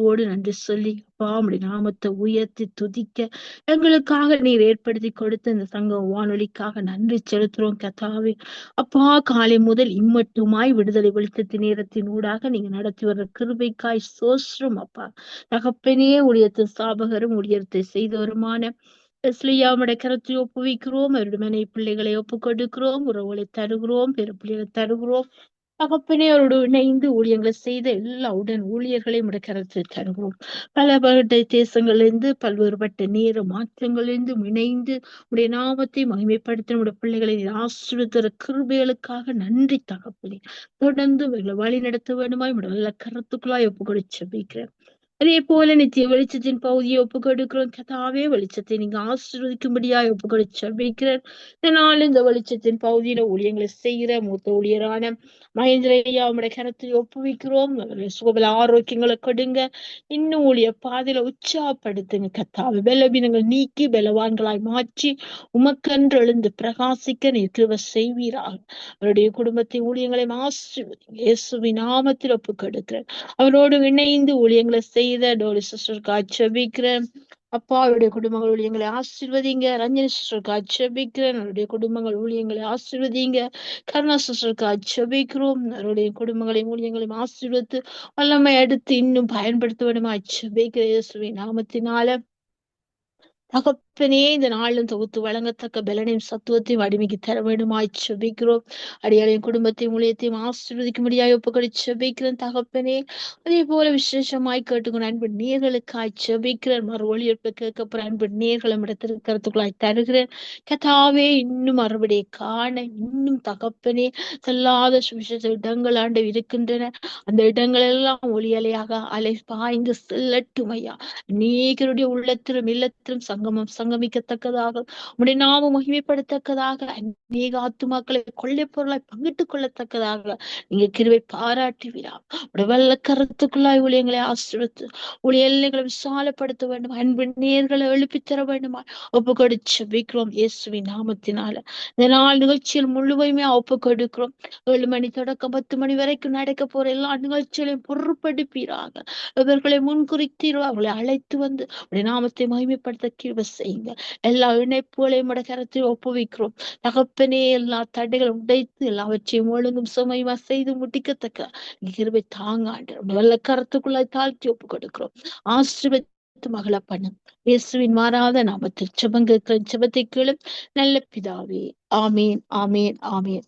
அன்போடு நன்றி சொல்லி அப்பா உம்முடைய நாமத்தை உயர்த்தி துதிக்க எங்களுக்காக நீர் ஏற்படுத்தி கொடுத்த இந்த சங்கம் வானொலிக்காக நன்றி செலுத்துறோம் கர்த்தாவே. அப்பா, காலை முதல் இம்மட்டுமாய் விடுதலை வெளிச்சத்தின் நேரத்தின் ஊடாக நீங்க நடத்தி வர்ற கிருபைக்காய் சோஸ்ரம் அப்பா. தகப்பனே, ஊழியத்தை ஸ்தாபகரும் ஊழியத்தை செய்தவருமான பெஸ்லியாவுடைய கரத்தில் ஒப்புவிக்கிறோம். அவருடைய மனை பிள்ளைகளை ஒப்புக் கொடுக்கிறோம். உறவுகளை தருகிறோம். பெரு பிள்ளைகளை தருகிறோம். தகப்பனே, அவரோடு இணைந்து ஊழியங்களை செய்த எல்லா உடன் ஊழியர்களையும் உடைய கரத்தில் தருகிறோம். பலபட்ட தேசங்களிலிருந்து பல்வேறுபட்ட நேர மாற்றங்களிலிருந்து இணைந்து உடைய நாமத்தை மகிமைப்படுத்த உடைய பிள்ளைகளை ஆசீர்வதிக்கிற கிருபைகளுக்காக நன்றி தகப்பனே. தொடர்ந்து இவர்களை வழி நடத்த வேண்டுமாய் உடைய நல்ல கருத்துக்குள்ளாய் ஒப்புக்கொடுத்து ஜெபிக்கிறேன். அதே போல நித்திய வெளிச்சத்தின் பகுதியை ஒப்புக் கொடுக்கிறோம் கர்த்தாவே. வெளிச்சத்தை நீங்க ஆசீர்வதிக்கும்படியாய் ஒப்புக் கொடுத்து ஜெபிக்கிறேன். இதனால் இந்த வெளிச்சத்தின் பகுதியில ஊழியங்களை செய்கிற மூத்த ஊழியரான மகேந்திரையா உடைய கரத்தில் ஒப்புவிக்கிறோம். சுகபல ஆரோக்கியங்களை கொடுங்க. இன்னும் ஊழிய பாதையில உற்சாகப்படுத்துங்க கர்த்தாவே. பலவீனங்கள் நீக்கி பலவான்களாய் மாற்றி உமக்கென்று எழுந்து பிரகாசிக்க நீர் கிருபை செய்வீராக. அவருடைய குடும்பத்தை ஊழியங்களையும் ஆசீர்வதிங்க. இயேசுவின் நாமத்தில் ஒப்புக் கொடுக்கிறேன். அவரோடு இணைந்து ஊழியங்களை செய்த டோலி சிஸ்டருக்காக ஜெபிக்கிறேன். அப்பா, அவருடைய குடும்பங்கள் ஊழியங்களை ஆசீர்வதிங்க. ரஞ்சனி சிஸ்டருக்காக ஜெபிக்கிறேன். அவருடைய குடும்பங்கள் ஊழியங்களை ஆசீர்வதிங்க. கருணா சிஸ்டருக்காக ஜெபிக்கிறோம். அவருடைய குடும்பங்களையும் ஊழியங்களையும் ஆசீர்வதித்து வல்லமை அடுத்து இன்னும் பயன்படுத்த வேண்டுமா ஜெபிக்கிற இயேசுவின் நாமத்தினால. தகப்பனே, இந்த நாளும் தொகுத்து வழங்கத்தக்க பலனையும் சத்துவத்தையும் அடிமைக்கு தர வேண்டுமாய் ஜெபிக்கிறோம். அடியாளையும் குடும்பத்தையும் ஊழியத்தையும் ஆசீர்வதிக்கும்படியாய் ஒப்புக்கொடுத்து ஜெபிக்கிறேன் தகப்பனே. அதே போல விசேஷமாய் கேட்டுக்கொண்டு அன்பு நேர்களுக்காய் ஜெபிக்கிறேன். மறு ஒளியெடுப்பு கேட்கப்படுற அன்பு நேர்களும் இடத்திற்குள்ளாய் தருகிறேன் கர்த்தாவே. இன்னும் மறுபடியை காண இன்னும் தகப்பனே செல்லாத சுவிசேஷ இடங்கள் ஆண்டு இருக்கின்றன. அந்த இடங்கள் எல்லாம் ஒளியலையாக அலை பாய்ந்து செல்லட்டும் ஐயா. அநேகருடைய உள்ளத்திலும் இல்லத்திலும் சங்கமிக்கத்தக்கதாக உடைய நாமம் மகிமைப்படத்தக்கதாக அநேக ஆத்துமாக்களை கொள்ளை பொருளாய் பங்கிட்டுக் கொள்ளத்தக்கதாக நீங்க கிருபை பாராட்டுவீரா. உடைய வல்ல கருத்துக்குள்ளாய் ஊழியங்களை ஆசீர்வதித்து உடைய எல்லைகளை விசாலப்படுத்த வேண்டும். அன்பு நேர்களை எழுப்பி தர வேண்டுமா ஒப்பு கொடுத்து ஜெபிக்கிறோம் இயேசுவின் நாமத்தினால. இந்த நாள் நிகழ்ச்சியில் முழுமையுமே ஒப்பு கொடுக்கிறோம். 7 மணி தொடக்கம் 10 மணி வரைக்கும் நடக்க போற எல்லா நிகழ்ச்சிகளையும் பொறுப்படுப்பீராக. இவர்களை முன்குறித்தீரோ அவர்களை அழைத்து வந்து உடைய நாமத்தை மகிமைப்படுத்த கிருபை செய்யுங்க. எல்லா இணைப்புகளையும் உடைய கரத்தில் ஒப்புவிக்கிறோம் தகப்பனே. எல்லா தடைகளும் உடைத்து எல்லாவற்றையும் ஒழுங்கும் சுமையுமா செய்து முடிக்கத்தக்க கிருபை தாங்காண்டு நல்ல கரத்துக்குள்ளாய் தாழ்த்தி ஒப்பு கொடுக்கிறோம். ஆசீர்வதித்து மகள பண்ணும் இயேசுவின் மாறாத நாமத்தில் ஜெபங்கள் ஜெபத்தை கேளும் நல்ல பிதாவே. ஆமீன், ஆமீன், ஆமீன்.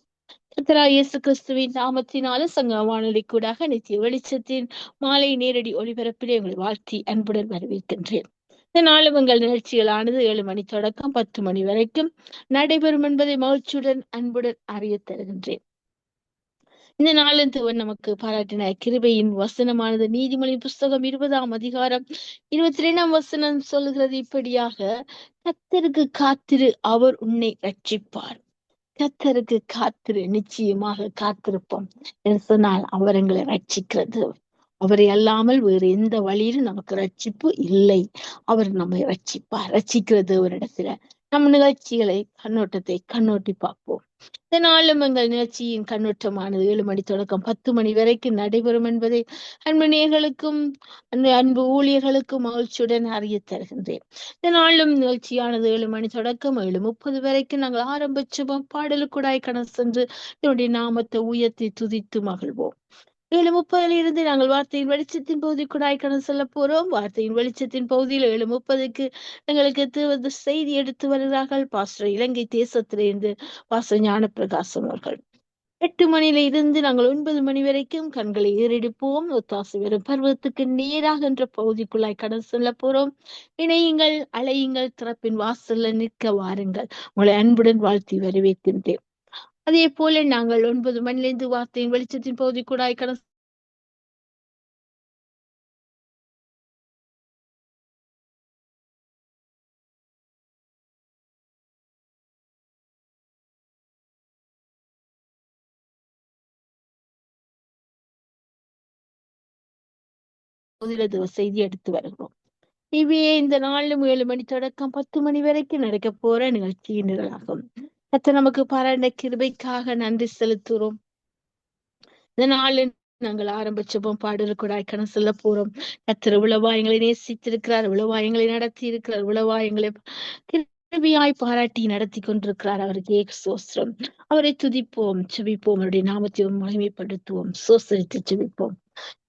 கர்த்தராகிய இயேசு கிறிஸ்துவின் நாமத்தினால சங்க வானொலி கூடாக நித்திய வெளிச்சத்தின் மாலை நேரடி ஒளிபரப்பிலே உங்களை வாழ்த்தி அன்புடன் வரவேற்கின்றேன். இந்த நாளும் உங்கள் நிகழ்ச்சிகளானது 7 மணி தொடக்கம் 10 மணி வரைக்கும் நடைபெறும் என்பதை மகிழ்ச்சியுடன் அன்புடன் அறிய தருகின்றேன். இந்த நாளின் நமக்கு பாராட்டின கிருபையின் வசனமானது நீதிமொழி புஸ்தகம் 20ஆம் அதிகாரம் 22ஆம் வசனம் சொல்லுகிறது இப்படியாக: கர்த்தருக்கு காத்திரு, அவர் உன்னை ரட்சிப்பார். கர்த்தருக்கு காத்திரு, நிச்சயமாக காத்திருப்போம் என்று சொன்னால் அவர் எங்களை ரட்சிக்கிறது. அவரை அல்லாமல் வேறு எந்த வழியிலும் நமக்கு ரட்சிப்பு இல்லை. அவர் நம்மை ரட்சிப்பார். ரட்சிக்கிறது ஒரு இடத்துல நம் நிகழ்ச்சிகளை கண்ணோட்டத்தை கண்ணோட்டி பார்ப்போம். இதனாலும் எங்கள் நிகழ்ச்சியின் கண்ணோட்டமானது 7 மணி தொடக்கம் 10 மணி வரைக்கும் நடைபெறும் என்பதை அன்பு நேயர்களுக்கும் அந்த அன்பு ஊழியர்களுக்கும் மகிழ்ச்சியுடன் அறிய தருகின்றேன். இதனாலும் நிகழ்ச்சியானது 7 மணி தொடக்கம் 7:30 வரைக்கும் நாங்கள் ஆரம்பிச்சோம். பாடலுக்குடாய் கடந்து சென்று என்னுடைய நாமத்தை உயர்த்தி துதித்து மகிழ்வோம். 7:30 இருந்து நாங்கள் வார்த்தையின் வெளிச்சத்தின் பகுதிக்குடாய் கடந்து செல்ல போறோம். வார்த்தையின் வெளிச்சத்தின் பகுதியில் 7:30 எங்களுக்கு செய்தி எடுத்து வருகிறார்கள் பாஸ்டர் இலங்கை தேசத்திலிருந்து பாஸ்டர் ஞான பிரகாசம் அவர்கள். 8 மணியில இருந்து நாங்கள் 9 மணி வரைக்கும் கண்களை ஏறெடுப்போம். ஒத்தாசு வெறும் பருவத்துக்கு நேராக என்ற பகுதிக்குள்ளாய் கடந்து செல்ல போறோம். இணையுங்கள், அலையுங்கள், திறப்பின் வாசல்ல நிற்க வாருங்கள். உங்களை அன்புடன் வாழ்த்தி வரவேற்கின்றேன். அதே போல நாங்கள் 9 மணிலிருந்து வார்த்தையின் வெளிச்சத்தின் பகுதிக்குடாய் கடந்து செய்தி எடுத்து வருகிறோம். இவையே இந்த நாளும் 7 மணி தொடக்கம் 10 மணி வரைக்கும் நடக்க போற நிகழ்ச்சியின் நிரலாகும். கர்த்தர் நமக்கு பாராட்டின கிருபைக்காக நன்றி செலுத்துகிறோம். இந்த நாளின் நாங்கள் ஆரம்பிச்சப்போம் பாடல் கூட செல்ல போறோம். கர்த்தர் இவ்வளவா எங்களை நேசித்திருக்கிறார், இவ்வளவா எங்களை நடத்தி இருக்கிறார், இவ்வளவா எங்களை கிருபையாய் பாராட்டி நடத்தி கொண்டிருக்கிறார். அவருக்கு சோஸ்திரம். அவரை துதிப்போம், செபிப்போம், அவருடைய நாமத்தை மகிமைப்படுத்துவோம், சோசரித்து செபிப்போம்.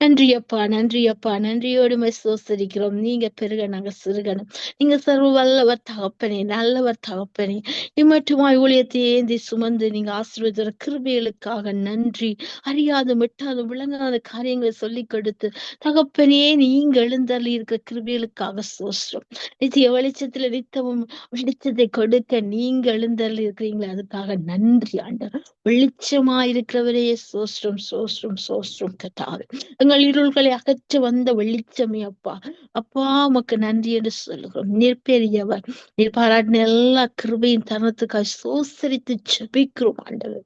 நன்றி அப்பா, நன்றி அப்பா, நன்றியோடு சோசரிக்கிறோம். நீங்க பெருக, நாங்க சிறுகணும். நீங்க சர்வ வல்லவர் தகப்பனே, நல்லவர் தகப்பனே. இம்மட்டுமாய் ஊழியத்தை ஏந்தி சுமந்து நீங்க ஆசீர்வதிக்கிற கிருபைகளுக்காக நன்றி. அறியாத மிட்டாத விளங்காத காரியங்களை சொல்லிக் கொடுத்து தகப்பனே நீங்க எழுந்தருளி இருக்கிற கிருபைகளுக்காக சோஸ்திரம். நித்திய வெளிச்சத்துல நித்தமும் வெளிச்சத்தை கொடுக்க நீங்க எழுந்தருளி இருக்கிறீங்களே, அதுக்காக நன்றி ஆண்டவர். வெளிச்சமா இருக்கிறவரே சோஸ்திரம், சோஸ்திரம், சோஸ்திரம் கத்தாவே. எங்கள் இருள்களை அகற்ற வந்த வெளிச்சமே அப்பா. அப்பா உமக்கு நன்றி என்று சொல்லுகிறோம். நீர் பெரியவர். நீர் பாராட்டின எல்லா கிருபையின் தருணத்துக்காக சோசரித்து ஜெபிக்கிறோம் ஆண்டவர்.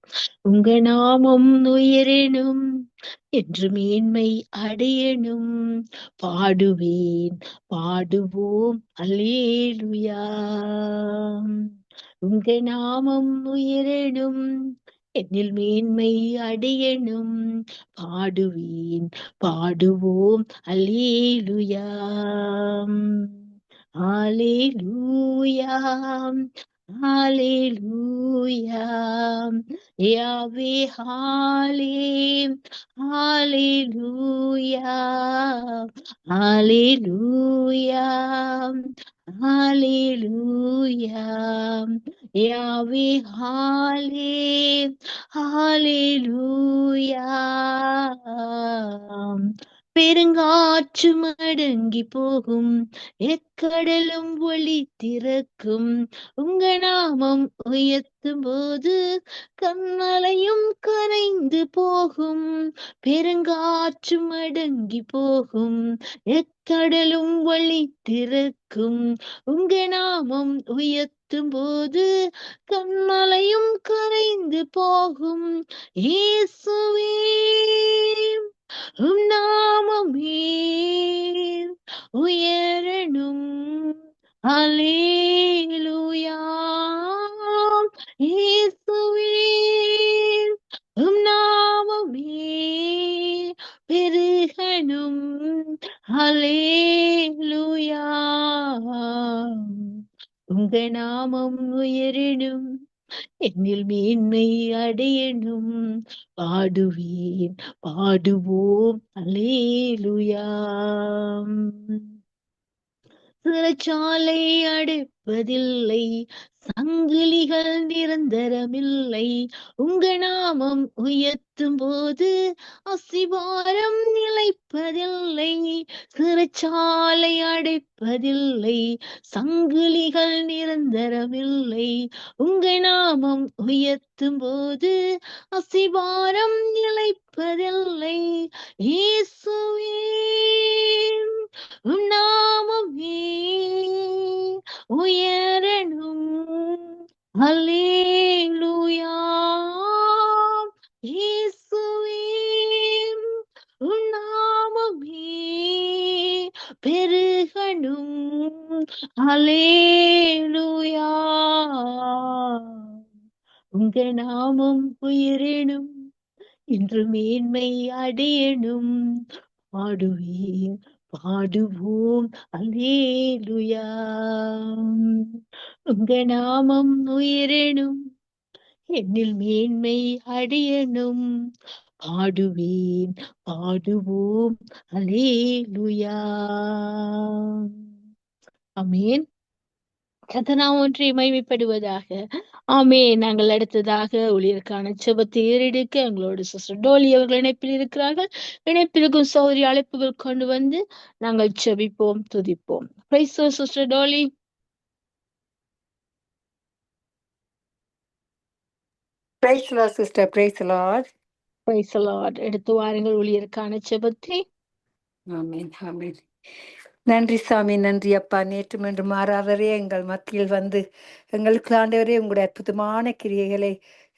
உங்க நாமம் உயரேனும் என்று மேன்மை அடையணும். பாடுவேன், பாடுவோம் அல்லேலூயா. உங்க நாமம் உயரணும், என்னில் மேன்மை அடையணும். பாடுவேன், பாடுவோம் அல்லேலூயா. ஹalleluya, ஹalleluya. யாவே ஹalleluya, ஹalleluya, ஹalleluya. யாவே ஹalleluya. பெருங்காற்று மடங்கி போகும், எக்கடலும் ஒளி திறக்கும். உங்க நாமம் உயர்த்தும் போது கண்மலையும் கரைந்து போகும். பெருங்காற்று மடங்கி போகும், எக்கடலும் ஒளி திறக்கும். உங்க நாமம் உயர்த்தும் போது கண்மலையும் கரைந்து போகும். இயேசுவே உம் நாமமே உயரணும். அல்லேலூயா. இயேசுவே உம் நாமமே பெருகணும். அல்லேலூயா. உங்க நாமம் உயரணும், என்னில் மேன்மை அடையணும். பாடுவேன், பாடுவோம் அல்லேலூயா. சிறைச்சாலை அடைப்பதில்லை, சங்கிலிகள் நிரந்தரமில்லை. உங்க நாமம் உயர்த்தும் போது அசிவாரம் நிலைப்பதில்லை. சிறைச்சாலை அடைப்பதில்லை, சங்கிலிகள் நிரந்தரமில்லை. உங்க நாமம் உயர்த்தும் போது அசிவாரம் நிலைப்பதில்லை. இயேசுவே உம் நாமமே உயரணும். அல்லேலூயா. இயேசுவே உம் நாமமே பெருகணும். அல்லேலூயா. உங்க நாமம் உயரணும், இன்று மேன்மை அடையணும். பாடுவேன், பாடுவோம் அல்லேலூயா. உங்க நாமம் உயரணும், என்னில் மேன்மை அடையணும். பாடுவேன், பாடுவோம் அல்லேலூயா. ஆமென். கர்த்தர் ஒன்றை மகிமைப்படுவதாக. ஆமென். நாங்கள் அடுத்ததாக ஊழியருக்கான ஜெபத்தை ஏறெடுக்க எங்களோடு சிஸ்டர் டோலி அவர்கள் இணைப்பில் இருக்கிறார்கள். இணைப்பிற்கும் சௌரி அழைப்புகள் கொண்டு வந்து நாங்கள் ஜெபிப்போம், துதிப்போம். Praise the Lord sister Dolly. Praise the Lord sister, praise the Lord. Praise the Lord. எடுத்து வாருங்கள் ஊழியருக்கான ஜெபத்தை. ஆமென், ஆமென். நன்றி சாமி, நன்றி அப்பா. நேற்று என்று மாறாதவரே எங்கள் மத்தியில் வந்து எங்களுக்கு ஆண்டவரே உங்களுடைய அற்புதமான கிரியைகளை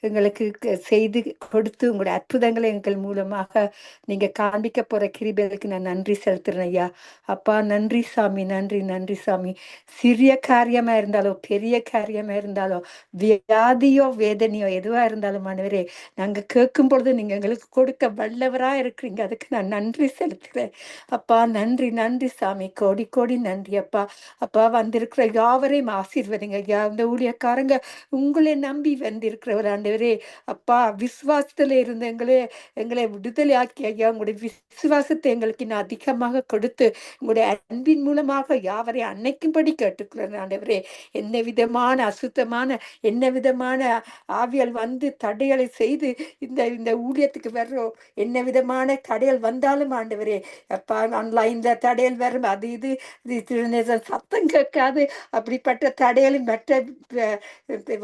எங்களுக்கு செய்து கொடுத்து உங்களுடைய அற்புதங்களை எங்கள் மூலமாக நீங்க காண்பிக்க போற கிருபைகளுக்கு நான் நன்றி செலுத்துறேன் ஐயா. அப்பா நன்றி சாமி, நன்றி நன்றி சாமி. சிறிய காரியமா இருந்தாலோ பெரிய காரியமா இருந்தாலோ வியாதியோ வேதனையோ எதுவா இருந்தாலும் ஆண்டவரே நாங்க கேட்கும் பொழுது நீங்க எங்களுக்கு கொடுக்க வல்லவரா இருக்கிறீங்க. அதுக்கு நான் நன்றி செலுத்துறேன் அப்பா. நன்றி நன்றி சாமி, கோடி கோடி நன்றி அப்பா. அப்பா வந்திருக்கிற யாவரையும் ஆசீர்வதிங்க ஐயா. இந்த ஊழியக்காரங்க உங்களை நம்பி வந்திருக்கிறவர் ஆண்டவரே அப்பா, விசுவாசத்துல இருந்து எங்களை விடுதலை ஆக்கி ஐயா. உங்களுடைய விசுவாசத்தை எங்களுக்கு இன்னும் அதிகமாக கொடுத்து உங்களுடைய அன்பின் மூலமாக யாவரை அன்னைக்கும்படி கேட்டுக்கிறேன் ஆண்டவரே. என்ன விதமான அசுத்தமான என்ன விதமான ஆவியல் வந்து தடைகளை செய்து இந்த இந்த ஊழியத்துக்கு வர்றோம், என்ன விதமான தடைகள் வந்தாலும் ஆண்டவரே அப்பா, ஆன்லைன்ல தடைகள் வரும், அது இது சத்தம் கேட்காது, அப்படிப்பட்ட தடைகளும் மற்ற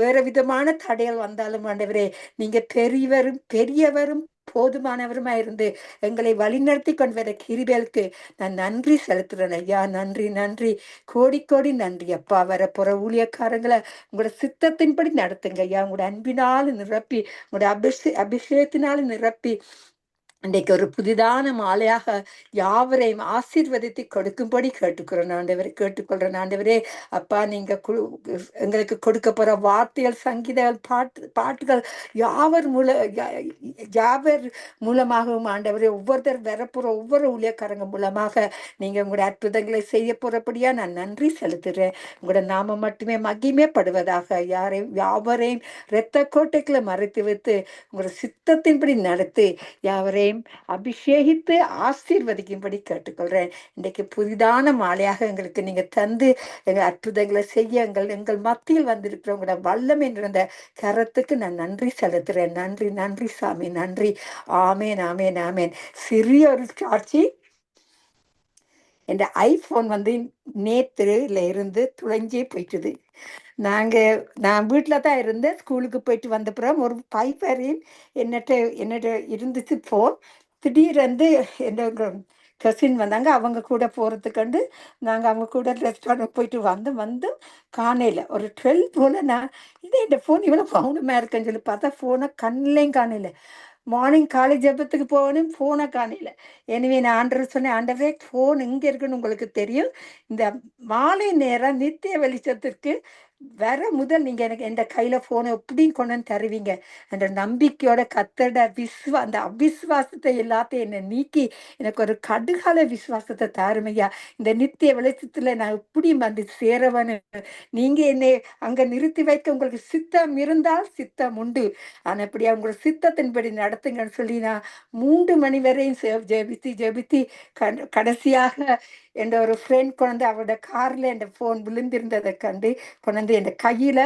வேற விதமான தடைகள் வந்தாலும் ஆண்டவரே நீங்க பெரியவரும் போதுமானவருமா இருந்து எங்களை வழிநடத்தி கொண்டு வர கிருபைகளுக்கு நான் நன்றி செலுத்துறேன் ஐயா. நன்றி நன்றி, கோடி கோடி நன்றி அப்பா. வரப்போற ஊழியக்காரங்களை உங்களோட சித்தத்தின்படி நடத்துங்க ஐயா. உங்களோட அன்பினாலும் நிரப்பி, உங்களோட அபிஷேகத்தினாலும் நிரப்பி இன்றைக்கு ஒரு புதிதான மாலையாக யாவரையும் ஆசீர்வதித்து கொடுக்கும்படி கேட்டுக்கொள்றேன் ஆண்டவரே அப்பா. நீங்க எங்களுக்கு கொடுக்க போற வார்த்தைகள், சங்கீதங்கள், பாட்டுகள் யாவர் மூலமாகவும் ஆண்டவரே ஒவ்வொருத்தர் வரப்போற ஒவ்வொரு ஊழியக்காரங்க மூலமாக நீங்க உங்களோட அற்புதங்களை செய்ய போறபடியா நான் நன்றி செலுத்துறேன். உங்களோட நாம மட்டுமே மகிமைப்படுவதாக. யாவரையும் இரத்த கோட்டைக்குள்ள மறைத்து வைத்து உங்களோட சித்தத்தின்படி நடத்தி யாவரையும் அபிஷேகித்து ஆசீர்வதிக்கும்படி கேட்டுக்கொள்றேன். இன்றைக்கு புதிதான மாலையாக எங்களுக்கு நீங்க தந்து எங்கள் அற்புதங்களை செய்ய எங்கள் மத்தியில் வந்திருக்கிறவங்களோட வல்லமை நிறைந்த கரத்துக்கு நான் நன்றி செலுத்துறேன். நன்றி நன்றி சாமி, நன்றி. ஆமேன் ஆமேன் ஆமேன். சிறிய ஒரு சாட்சி. என் ஐபோன் வந்து நேற்றுல இருந்து துளைஞ்சே போயிட்டுது. நான் வீட்டில் தான் இருந்தேன். ஸ்கூலுக்கு போயிட்டு வந்த பிறகு ஒரு பைப்பரின் என்னட்ட இருந்துச்சு ஃபோன். திடீரென்று என்ன கசின் வந்தாங்க, அவங்க கூட போகிறதுக்கண்டு நாங்கள் அவங்க கூட ரெஸ்டாரண்ட் போயிட்டு வந்து காணையில் ஒரு 12 போல் நான் இந்த ஃபோன் இவ்வளோ மௌனமாக இருக்குன்னு சொல்லி பார்த்தா ஃபோனை கண்ணிலையும் காணையில். மார்னிங் காலேஜ் ஜபத்துக்கு போகணும், ஃபோனை காணையில். எனவே நான் ஆண்டவர் சொன்னேன், ஆண்டவரே ஃபோன் எங்கே இருக்குன்னு உங்களுக்கு தெரியும், இந்த மாலை நேரம் நித்திய வெளிச்சத்திற்கு வர முதல் நீங்க எனக்கு என் கையில போனை எப்படியும் கொண்டு வந்து தருவீங்க என்ற நம்பிக்கையோட கத்தட அந்த அவிசுவாசத்தை எல்லாத்தையும் என்னை நீக்கி எனக்கு ஒரு கடுகால விசுவாசத்தை தாருமையா. இந்த நித்திய வெளிச்சத்துல நான் எப்படியும் வந்து சேரவனு நீங்க என்னை அங்க நிறுத்தி வைக்க உங்களுக்கு சித்தம் இருந்தால் சித்தம் உண்டு, ஆனா இப்படியா உங்களோட சித்தத்தின்படி நடத்துங்கன்னு சொல்லி நான் 3 மணி வரையும் ஜெபித்து கடைசியாக என் ஒரு ஃப்ரெண்ட் கொண்டு அவரோட கார்ல என் ஃபோன் விழுந்திருந்ததை கண்டு கொண்டு என் கையில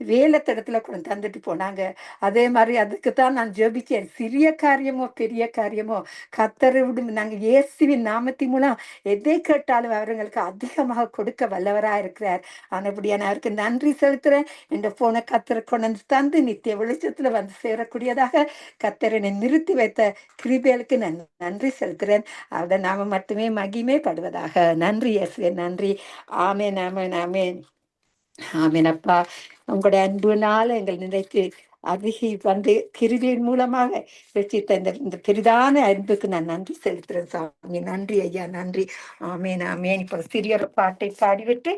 வேலைத்தடத்துல கொண்டு தந்துட்டு போனாங்க. அதே மாதிரி அதுக்கு தான் நான் ஜெபிச்சேன். சிறிய காரியமோ பெரிய காரியமோ கத்தரை விடும், நாங்கள் இயேசுவின் நாமத்தின் மூலம் எதை கேட்டாலும் அவர்களுக்கு அதிகமாக கொடுக்க வல்லவராக இருக்கிறார். ஆனபடியா நான் அவருக்கு நன்றி செலுத்துறேன். என் போனை கத்தரை கொண்டு தந்து நித்திய வெளிச்சத்துல வந்து சேரக்கூடியதாக கத்தரனை நிறுத்தி வைத்த கிருபைகளுக்கு நான் நன்றி செலுத்துறேன். அதை நாம மட்டுமே மகிமைப்படுவதாக. நன்றி இயேசுவே, நன்றி. ஆமேன் ஆமேன் ஆமேன் ஆமேன் அப்பா. உங்களுடைய அன்புனால எங்கள் நினைத்து அதிகி வந்து கிருபையின் மூலமாக ரட்சித்த இந்த பெரிதான அன்புக்கு நான் நன்றி செலுத்துறேன் சாமி. நன்றி ஐயா, நன்றி. ஆமேன் ஆமேன். இப்போ சிறிய ஒரு பாட்டை பாடிவிட்டு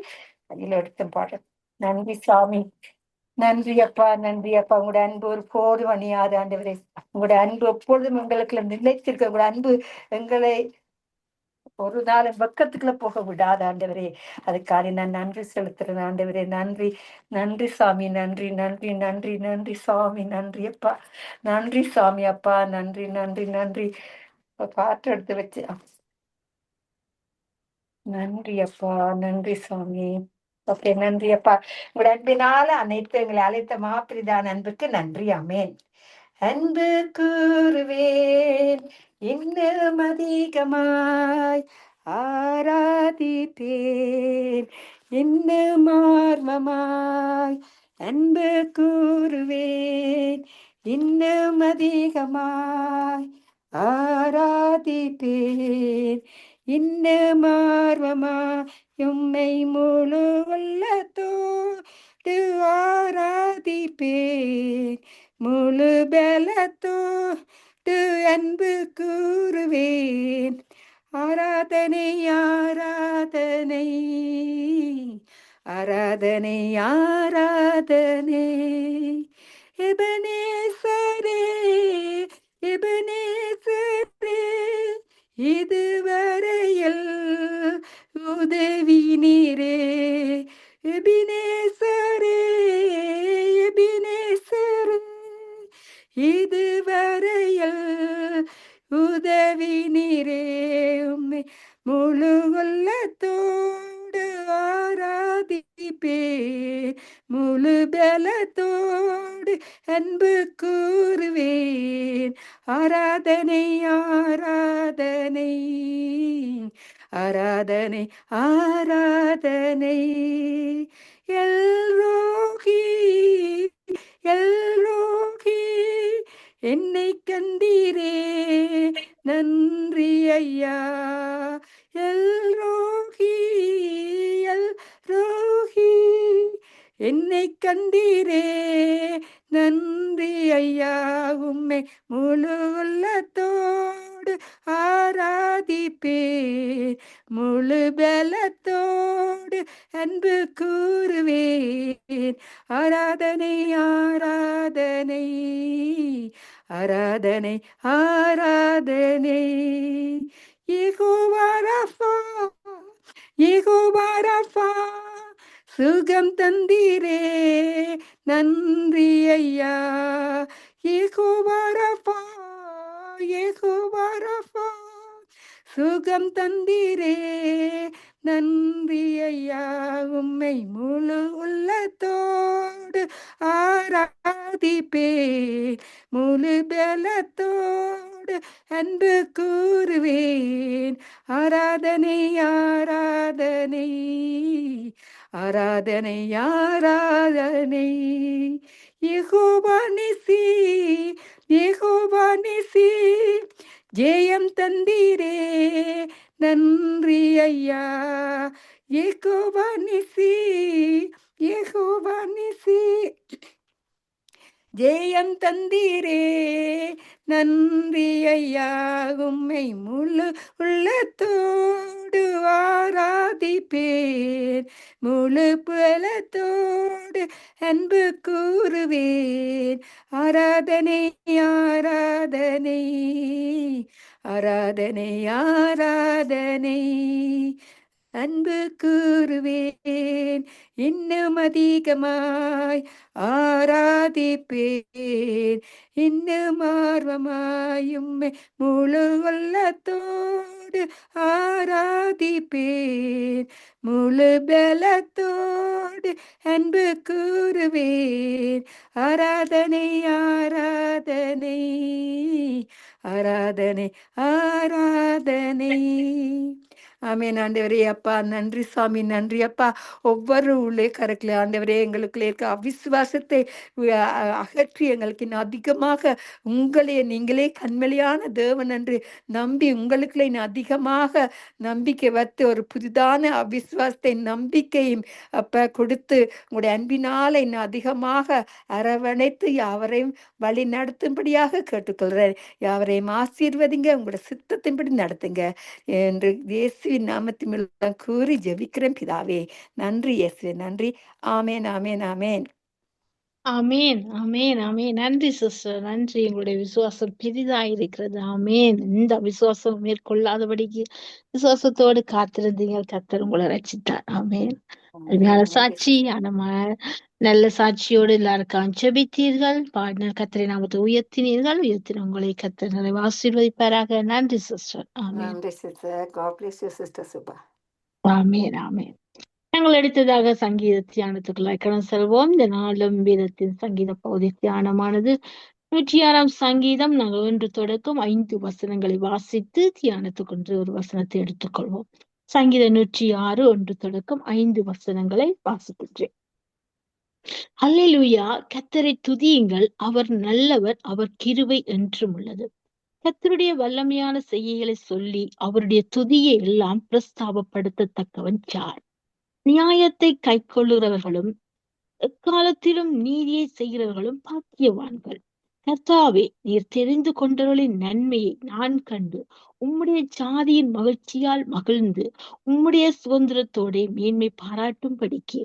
அதில் எடுத்த பாடுறேன். நன்றி சாமி, நன்றி அப்பா, நன்றி அப்பா. உங்களோட அன்பு ஒரு போதும் அணியாது ஆண்டவரே. உங்களோட அன்பு எப்பொழுதும் எங்களுக்கு நிலைத்திருக்க. உங்களோட அன்பு எங்களை ஒரு நாள் பக்கத்துக்குள்ள போக விடாத ஆண்டவரே. அதுக்காக நான் நன்றி செலுத்துறேன் ஆண்டவரே. நன்றி நன்றி சாமி, நன்றி நன்றி நன்றி நன்றி சாமி, நன்றி அப்பா, நன்றி சாமி அப்பா, நன்றி நன்றி நன்றி. பாட்டு எடுத்து வச்சு நன்றி அப்பா, நன்றி சாமி. ஓகே, நன்றி அப்பா. உங்களோட அன்பினால அனைத்து எங்களை அழைத்த மாப்பிரிதான் அன்புக்கு நன்றி. அமேன். அன்பு கூறுவேன் இன்னும் அதிகமாய் ஆராதிப்பேன் இன்னும் ஆர்வமாய். அன்பு கூறுவேன் இன்னும் அதிகமாய் ஆராதிப்பேன் இன்னும் ஆர்வமாய். உம்மை முழு உள்ளத்தோடு ஆராதிப்பேன் முழு பலத்தோடு அன்பு கூறுவேன். ஆராதனை ஆராதனை ஆராதனை ஆராதனை. எபனேசரே எபனேசரே இதுவரையில் உதவி நீரே. எபினேசரே எபினேசரே இதுவரையில் உதவி நீரே. உம்மை முழு உள்ளத்தோடு ஆராதிப்பேன். முழு பலத்தோடு அன்பு கூறுவேன். ஆராதனை ஆராதனை ஆராதனை ஆராதனை. எல்ரோகி எல்ரோகி என்னை கண்டீரே நன்றி ஐயா. எல்ரோகி எல்ரோகி என்னை கண்டீரே நன்றி ஐயா. உம்மை முழு உள்ளத்தோடு ஆராதிப்பேன். முழு பலத்தோடு அன்பு கூறுவேன். ஆராதனை ஆராதனை ஆராதனை ஆராதனை. யெகோவா ராஃபா யெகோவா ராஃபா சுகம் தந்தீரே நன்றி ஐயா. யெகோவா ராஃபா யெகோவா ராஃபா சுகம் தந்தீரே நன்றி ஐயா. உம்மை முழு உள்ளத்தோடு ஆராதிப்பேன். முழு பலத்தோடு அன்பு கூறுவேன். ஆராதனை ஆராதனை ஆராதனை ஆராதனை. யெகோவா நிசி யெகோவா நிசி ஜெயம் தந்தீரே நன்றி ஐயா. யெகோவா நிசி யெகோவா நிசி ஜெயம் தந்தீரே நன்றி ஐயா. உம்மை முழு உள்ளத்தோடு ஆராதிப்பேன். முழு பலத்தோடு அன்பு கூறுவேன். ஆராதனை ஆராதனை ஆராதனை ஆராதனை. அன்பு கூறுவேன் இன்னும் அதிகமாய் ஆராதிப்பேன். இன்னும் ஆர்வமாயும் முழு உள்ளத்தோடு ஆராதிப்பேன். முழு பலத்தோடு அன்பு கூறுவேன். ஆராதனை ஆராதனை ஆராதனை ஆராதனை. ஆமேன். ஆண்டவரே அப்பா நன்றி சாமி, நன்றி அப்பா. ஒவ்வொரு ஊழியக்காரர்களே ஆண்டவரே எங்களுக்குள்ளே இருக்க அவிசுவாசத்தை அகற்றி எங்களுக்கு இன்னும் அதிகமாக உங்களையே நீங்களே கண்மலையான தேவன் என்று நம்பி உங்களுக்குள்ளே இன்னும் அதிகமாக நம்பிக்கை வைத்து ஒரு புதிதான அவிசுவாசத்தை நம்பிக்கையும் அப்ப கொடுத்து உங்களுடைய அன்பினால இன்னும் அதிகமாக அரவணைத்து யாவரையும் வழி நடத்தும்படியாக கேட்டுக்கொள்கிறேன். யாவரையும் ஆசீர்வதிங்க, உங்களோட சித்தத்தின்படி நடத்துங்க என்று இயேசுவின் நாமத்தின் கூறி ஜெபிக்கிறேன் பிதாவே. நன்றி இயேசுவே, நன்றி. ஆமேன் ஆமேன் ஆமேன் ஆமேன் ஆமேன் ஆமேன். நன்றி சிஸ்டர், நன்றி. எங்களுடைய விசுவாசம் பெரிதாயிருக்கிறது. ஆமேன். இந்த விசுவாசம் மேற்கொள்ளாதபடிக்கு விசுவாசத்தோடு காத்திருந்தீங்க, கர்த்தர் உங்களை ரட்சித்தார். ஆமேன். அருமையான சாட்சி. நல்ல சாட்சியோடு எல்லாருக்கும் ஜெபித்தீர்கள், பாடின கர்த்தரை நாமத்தை உயர்த்தினீர்கள். உயர்த்தின உங்களை கர்த்தர் நிறைய ஆசீர்வதிப்பாராக. நன்றி சிஸ்டர். ஆமேன். நன்றி sister. God bless you sister Subha. Amen amen. நாங்கள் அடுத்ததாக சங்கீத தியானத்துக்குள்ளாய் கடந்து செல்வோம். இந்த நாளும் வேதத்தின் சங்கீத பகுதி தியானமானது 106ஆம் சங்கீதம். நாங்கள் 1 தொடக்கம் 5 வசனங்களை வாசித்து தியானத்துக்கொன்று ஒரு வசனத்தை எடுத்துக்கொள்வோம். சங்கீதம் 106 1 தொடக்கம் 5 வசனங்களை வாசிக்கின்றேன். அல்லேலூயா, கர்த்தரை துதியுங்கள், அவர் நல்லவர், அவர் கிருபை என்றும் உள்ளது. கர்த்தருடைய வல்லமையான செய்கைகளை சொல்லி அவருடைய துதியை எல்லாம் பிரஸ்தாபப்படுத்தத்தக்கவன் யார்? நியாயத்தை கைக்கொள்ளுகிறவர்களும் எக்காலத்திலும் நீதியை செய்கிறவர்களும் பாக்கியவான்கள். கர்த்தாவே, நீர் தெரிந்து கொண்டவர்களின் நன்மையை நான் கண்டு உம்முடைய ஜாதியின் மகிழ்ச்சியால் மகிழ்ந்து உம்முடைய சுதந்திரத்தோட மேன்மை பாராட்டும்படிக்கு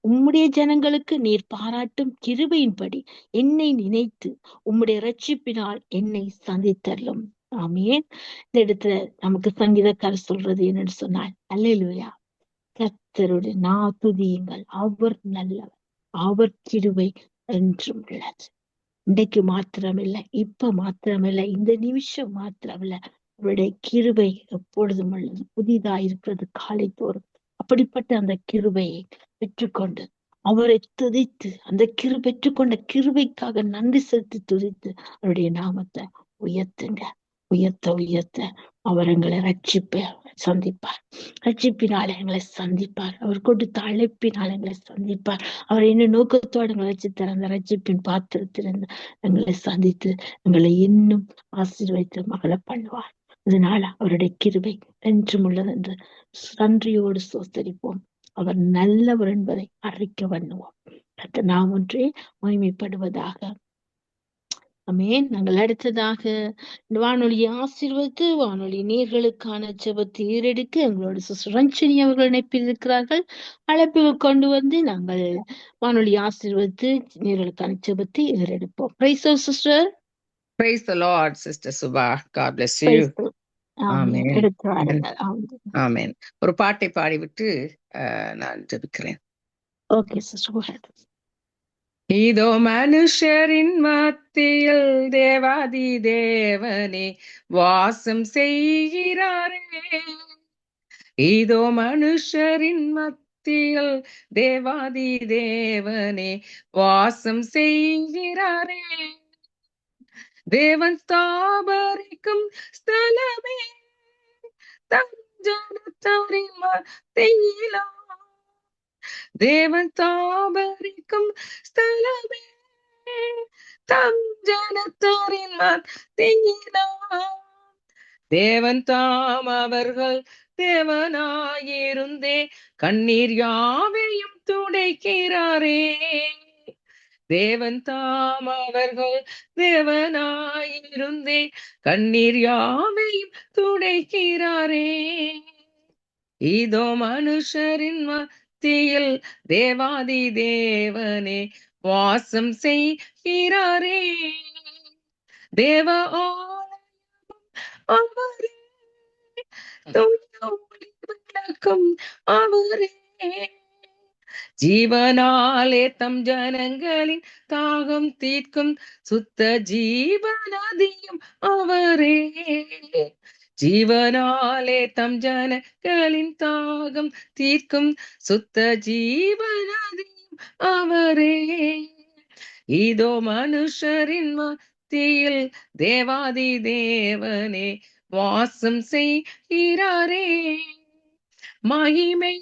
உம்முடைய ஜனங்களுக்கு நீர் பாராட்டும் கிருபையின்படி என்னை நினைத்து உம்முடைய இரட்சிப்பினால் என்னை சந்தித்தருளும். ஆமென். இந்த இடத்துல நமக்கு சங்கீதக்காரர் சொல்றது என்னன்னு சொன்னால், அல்லேலூயா, கர்த்தருடைய துதியுங்கள், அவர் நல்லவர், அவர் கிருபை என்றும் உள்ளது. இன்றைக்கு மாத்திரமில்லை, இப்ப மாத்திரமில்லை, இந்த நிமிஷம் மாத்திரமில்ல, அவருடைய கிருபை எப்பொழுதும் உள்ளது, புதிதா இருக்கிறது காலை தோறும். அப்படிப்பட்ட அந்த கிருபையை பெற்றுக்கொண்டு அவரை துதித்து, அந்த பெற்றுக்கொண்ட கிருபைக்காக நன்றி செலுத்தி துதித்து அவருடைய நாமத்தை உயர்த்துங்க. உயர்த்த உயர்த்த அவர் எங்களை சந்திப்பார். ரட்சிப்பினால் எங்களை சந்திப்பார். அவர் கொடுத்த அழைப்பினால் எங்களை சந்திப்பார். அவர் என்ன நோக்கத்தோடு எங்களை வச்சு அந்த ரட்சிப்பின் பாத்திரத்திலிருந்து எங்களை சந்தித்து எங்களை இன்னும் ஆசீர்வதித்து மகளை பண்ணுவார். அதனால அவருடைய கிருபை என்றும் உள்ளது என்று நன்றியோடு சோத்தரிப்போம். அவர் நல்லவர் என்பதை அறிக்க பண்ணுவோம். நாம் ஒன்றே மகிமைப்படுவதாக. ஆமென். நாங்கள் அடுத்ததாக வானொலியை ஆசீர்வதித்து வானொலி நேர்களுக்கான ஜெபத்தை ஏறெடுக்க எங்களோட சிஸ்டர் ரஞ்சனி அவர்கள் இணைப்பில் இருக்கிறார்கள். அழைப்புகள் கொண்டு வந்து நாங்கள் வானொலி ஆசீர்வதித்து நேர்களுக்கான ஜெபத்தை ஏறெடுப்போம். Praise sister. Praise the Lord, Sister Subha. God bless you. Amen. எடுத்து வாருங்கள். ஆமென். ஒரு பாட்டை பாடிவிட்டு நான் ஜெபிக்கிறேன். Okay sister. இதோ மனுஷரின் மத்தியில் தேவாதி தேவனே வாசம் செய்கிறாரே. இதோ மனுஷரின் மத்தியில் தேவாதி தேவனே வாசம் செய்கிறாரே. தேவன் ஸ்தாபரிக்கும் ஸ்தலமே தஞ்சனத்தாரின் மத்தியிலா. தேவன் தாபரிக்கும் ஸ்தலமே தஞ்சனத்தாரின் மத்தியிலா. தேவன் தாம் அவர்கள் தேவனாயிருந்தே கண்ணீர் யாவையும் துடைக்கிறாரே. தேவன் தாம் அவர்கள் தேவனாயிருந்தே கண்ணீர் யாவையும் துடைக்கிறாரே. இதோ மனுஷரின் மத்தியில் தேவாதி தேவனே வாசம் செய்கிறாரே. தேவ ஆலயம் அவரே, விளக்கம் அவரே. ஜீவனாலே தம் ஜனங்களின் தாகம் தீர்க்கும் சுத்த ஜீவநதியும் அவரே. ஜீவனாலே தம் ஜனங்களின் தாகம் தீர்க்கும் சுத்த ஜீவநதியும் அவரே. இதோ மனுஷரின் மத்தியில் தேவாதி தேவனே வாசம் செய்கிறாரே. மகிமை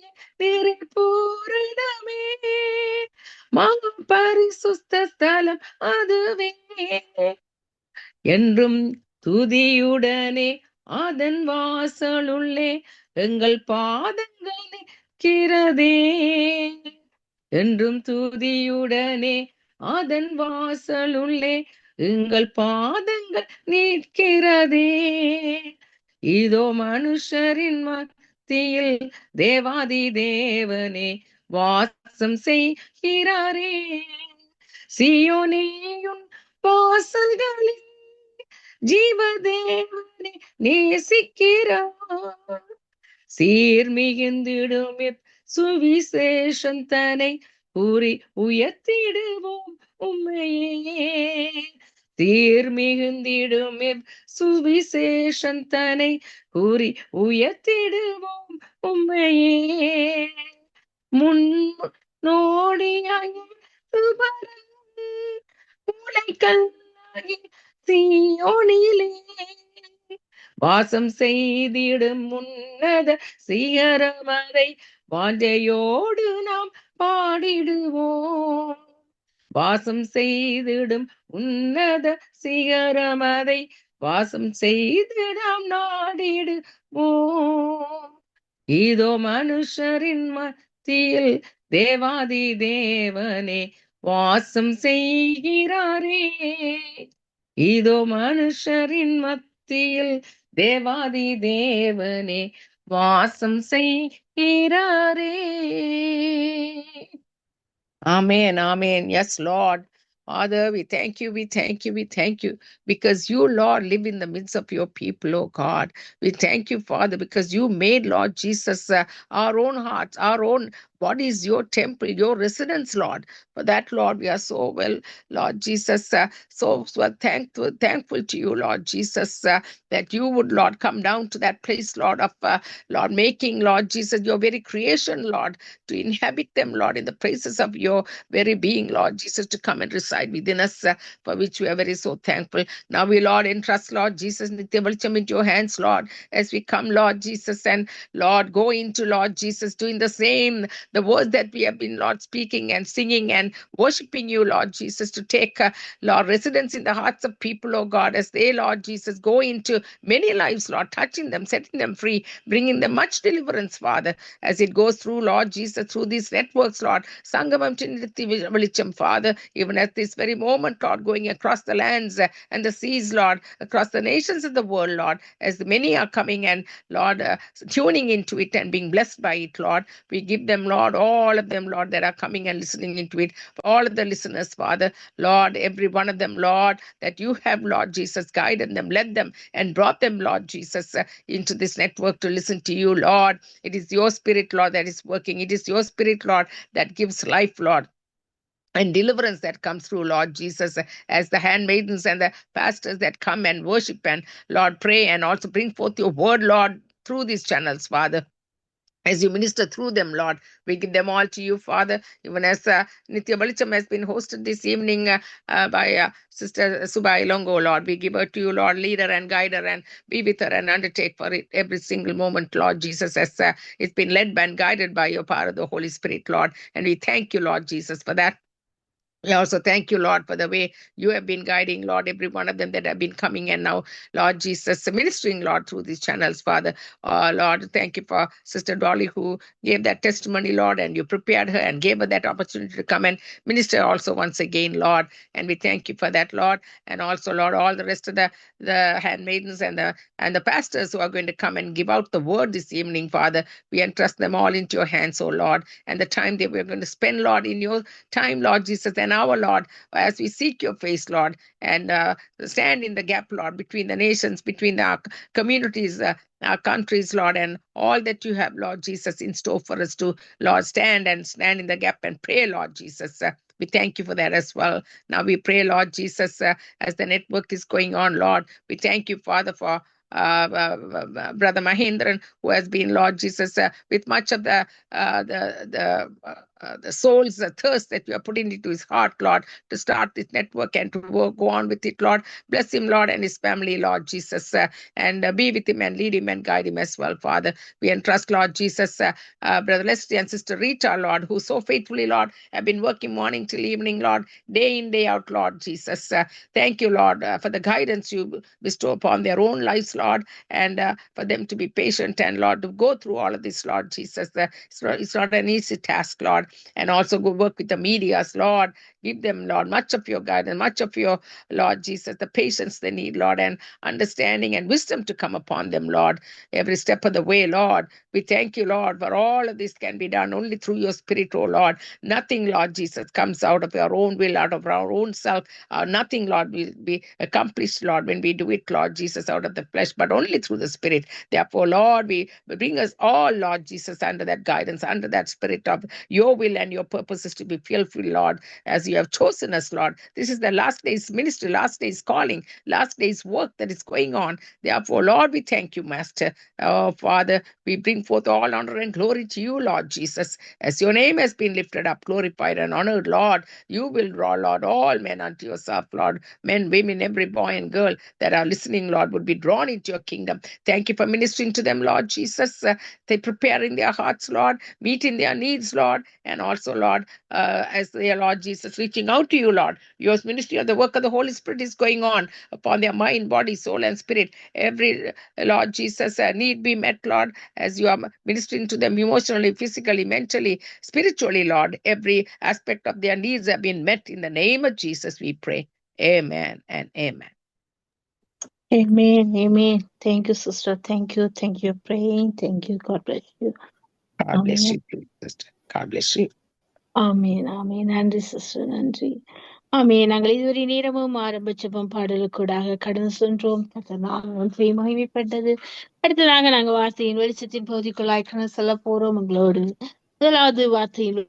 பூரணமே பரிசுத்த ஸ்தலம் அதுவே. என்றும் துதியுடனே அதன் வாசலுள்ளே எங்கள் பாதங்கள் நிற்கிறதே. என்றும் துதியுடனே அதன் வாசலுள்ளே எங்கள் பாதங்கள் நிற்கிறதே. இதோ மனுஷரின் மத்தியில் தேவாதி தேவனே வாசம் செய்கிறாரே. சீயோனேயும் வாசல்களில் ஜீவதேவனை நேசிக்கிறார். சீர்மிகுந்திடும் சுவிசேஷம் தனை கூறி உயர்த்திடுவோம் உம்மையே. சீர்மிகுந்திடும் சுவிசேஷம் தனை கூறி உயர்த்திடுவோம் உம்மையே. முன்னோடியாய் சீயோனிலே வாசம் செய்திடும் உன்னத சிகரமதை வாஞ்சையோடு நாம் பாடிடுவோம். வாசம் செய்திடும் உன்னத சிகரமதை வாசம் செய்து நாம் நாடிடுவோம். இதோ மனுஷரின் மத்தியில் தேவாதி தேவனே வாசம் செய்கிறாரே. இதோ மனுஷரின் மத்தியில் தேவாதி தேவனே வாசம் செய்கிறாரே. Amen, amen. Yes, Lord. Father, we thank you, we thank you, we thank you, because you, Lord, live in the midst of your people, oh God. We thank you, Father, because you made, Lord Jesus, our own hearts, our own bodies, your temple, your residence, Lord. For that, Lord, we are so well, Lord Jesus, so thankful to you, Lord Jesus, that you would, Lord, come down to that place, Lord, of, Lord, making, Lord Jesus, your very creation, Lord, to inhabit them, Lord, in the praises of your very being, Lord Jesus, to come and reside within us, for which we are very so thankful. Now we, Lord, entrust, Lord Jesus, Nitya Velicham into your hands, Lord, as we come, Lord Jesus, and Lord, go into, Lord Jesus, doing the same, the words that we have been, Lord, speaking and singing and worshiping you, Lord Jesus, to take, Lord, residence in the hearts of people, oh God, as they, Lord Jesus, go into many lives, Lord, touching them, setting them free, bringing them much deliverance, Father, as it goes through, Lord Jesus, through these networks, Lord, Sangamam Chinnithi Velicham, Father, even at this very moment, Lord, going across the lands and the seas, Lord, across the nations of the world, Lord, as many are coming and, Lord, tuning into it and being blessed by it, Lord, we give them, Lord, all of them, Lord, that are coming and listening into it, all of the listeners, Father, Lord, every one of them, Lord, that you have, Lord Jesus, guided them, led them, and brought them, Lord Jesus, into this network to listen to you, Lord. It is your spirit, Lord, that is working. It is your spirit, Lord, that gives life, Lord, and deliverance that comes through, Lord Jesus, as the handmaidens and the pastors that come and worship and, Lord, pray and also bring forth your word, Lord, through these channels, Father. As you minister through them, Lord, we give them all to you, Father, even as Nitya Velicham has been hosted this evening by Sister Subai Longo, Lord. We give her to you, Lord, lead her and guide her and be with her and undertake for it every single moment, Lord Jesus, as it's been led and guided by your power of the Holy Spirit, Lord. And we thank you, Lord Jesus, for that. We also thank you, Lord, for the way you have been guiding, Lord, every one of them that have been coming and now, Lord Jesus, ministering, Lord, through these channels, Father. Lord, thank you for Sister Dolly who gave that testimony, Lord, and you prepared her and gave her that opportunity to come and minister also once again, Lord. And we thank you for that, Lord. And also, Lord, all the rest of the handmaidens and the pastors who are going to come and give out the word this evening, Father. We entrust them all into your hands, oh Lord. And the time that we're going to spend, Lord, in your time, Lord Jesus, and our Lord, as we seek your face, Lord, and stand in the gap, Lord, between the nations, between our communities, our countries, Lord, and all that you have, Lord Jesus, in store for us to, Lord, stand in the gap and pray, Lord Jesus. We thank you for that as well. Now we pray, Lord Jesus, as the network is going on, Lord. We thank you, Father, for Brother Mahindran, who has been, Lord Jesus, with much of the soul's thirst that you are putting into his heart, Lord, to start this network and to go on with it, Lord. Bless him, Lord, and his family, Lord Jesus, and be with him and lead him and guide him as well, Father. We entrust, Lord Jesus, Brother Leslie and Sister Rita, Lord, who so faithfully, Lord, have been working morning till evening, Lord, day in, day out, Lord Jesus. Thank you, Lord, for the guidance you bestow upon their own lives, Lord, and for them to be patient and, Lord, to go through all of this, Lord Jesus. It's not an easy task, Lord, and also go work with the medias, Lord. Give them, Lord, much of your guidance, much of your, Lord Jesus, the patience they need, Lord, and understanding and wisdom to come upon them, Lord, every step of the way, Lord. We thank you, Lord, for all of this can be done only through your Spirit, oh Lord. Nothing, Lord Jesus, comes out of our own will, out of our own self. Nothing, Lord, will be accomplished, Lord, when we do it, Lord Jesus, out of the flesh, but only through the Spirit. Therefore, Lord, we bring us all, Lord Jesus, under that guidance, under that Spirit of your will and your purposes to be fulfilled, Lord, as you have chosen us, Lord. This is the last day's ministry, last day's calling, last day's work that is going on. Therefore, Lord, we thank you, Master. Oh, Father, we bring forth all honor and glory to you, Lord Jesus, as your name has been lifted up, glorified, and honored, Lord. You will draw, Lord, all men unto yourself, Lord. Men, women, every boy and girl that are listening, Lord, would be drawn into your kingdom. Thank you for ministering to them, Lord Jesus. They prepare in their hearts, Lord, meeting their needs, Lord, and also, Lord, as they are, Lord Jesus, reaching out to you, Lord. Your ministry of the work of the Holy Spirit is going on upon their mind, body, soul, and spirit. Every, Lord Jesus, need be met, Lord, as you are ministering to them emotionally, physically, mentally, spiritually, Lord. Every aspect of their needs have been met in the name of Jesus, we pray. Amen and amen. Amen. Amen. Thank you, sister. Thank you. Thank you for praying. Thank you. God bless you. God bless Amen. you too, sister. God bless you. ஆமீன் ஆமீன். நன்றி sister, நன்றி. ஆமீன். நாங்கள் இதுவரை நேரமும் ஆரம்ப ஜெபம் பாடலுக்கூடாக கடந்து சென்றோம். கர்த்தர் மகிமைப்பட்டது. அடுத்ததாக நாங்கள் வார்த்தையின் வெளிச்சத்தின் பகுதிக்குள்ளாய் கடந்து செல்ல போறோம். உங்களோடு முதலாவது வார்த்தையின்